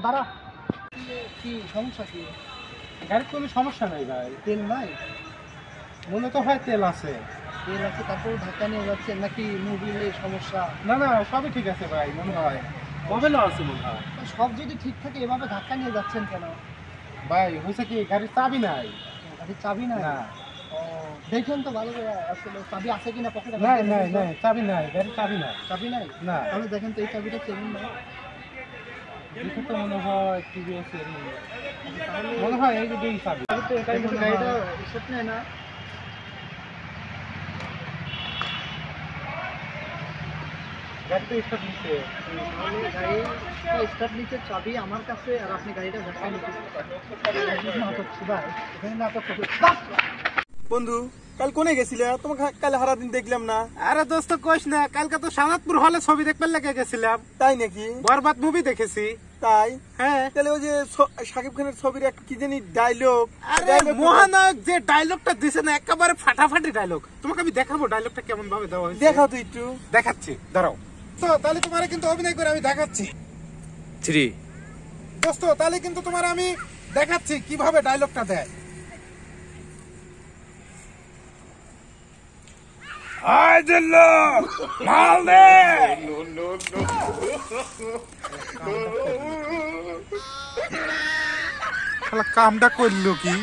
দাঁড়া। কি সমস্যা কি? গাড়ির কোনো সমস্যা নাই ভাই। তেল নাই? মনে তো হয় তেল আছে। তেল আছে, তারপর ধাক্কা নিয়ে যাচ্ছেন নাকি মোবিলের সমস্যা? না না, সবই ঠিক আছে ভাই, মনে হয় মোবাইলও আছে মনে হয়। সব যদি ঠিক থাকে এভাবে ধাক্কা নিয়ে যাচ্ছেন কেন? ভাই হয়েছে কি, গাড়ির চাবি নাই। গাড়ির চাবি নাই? না ও, দেখেন তো ভালো করে আসলে চাবি আছে কিনা পকেটে। নাই নাই নাই, চাবি নাই, গাড়ির চাবি নাই। চাবি নাই? না। তাহলে দেখেন তো এই চাবিটা কেমন না? দেখে তো মনে হয় টিভিএস এর তাহলে মনে হয় এই যে দুই চাবি। গাড়িটা স্টার্ট নেয় না? গাড়ি তো স্টার্ট নিচ্ছে। তাহলে গাড়িটা স্টার্ট নিচ্ছে, চাবি আমার কাছে, আর আপনি গাড়িটা ধাক্কা নিতে নাটক ভাই, এখানে নাটক করতে। বন্ধু কাল কোনে গেছিলে? তোমাকে কাল সারাদিন দেখলাম না। আরে দোস্ত কইস না, কালকে তো সানাতপুর হলে ছবি দেখবার লেগে গেছিলাম। তাই নাকি? বরবাদ মুভি দেখেছি। তাই? হ্যাঁ। তাহলে ওই যে শাকিব খানের ছবির একটা কি জানি ডায়লগ, আরে মহানায়ক যে ডায়লগটা দিছে না, একেবারে ফাটাফাটি ডায়লগ। তোমাকে আমি দেখাবো ডায়লগটা কেমন ভাবে দেওয়া হয়েছে। দেখাও তো একটু। দেখাচ্ছি, দাঁড়াও। তো তাহলে তোমার কিন্তু অভিনয় করে আমি দেখাচ্ছি। 3 দোস্ত তাহলে কিন্তু তোমার আমি দেখাচ্ছি কিভাবে ডায়লগটা দেয়। আয় দিল্লো মাল দে। শালা কামটা করলো কি?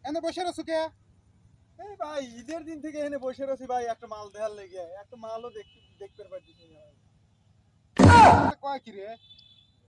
এনে বসে রয়েছো কে? এই ভাই ঈদের দিন থেকে এখানে বসে রয়েছি ভাই, একটা মাল দেখার লেগে। একটা মালও দেখতে পারছি না। কয় কি রে?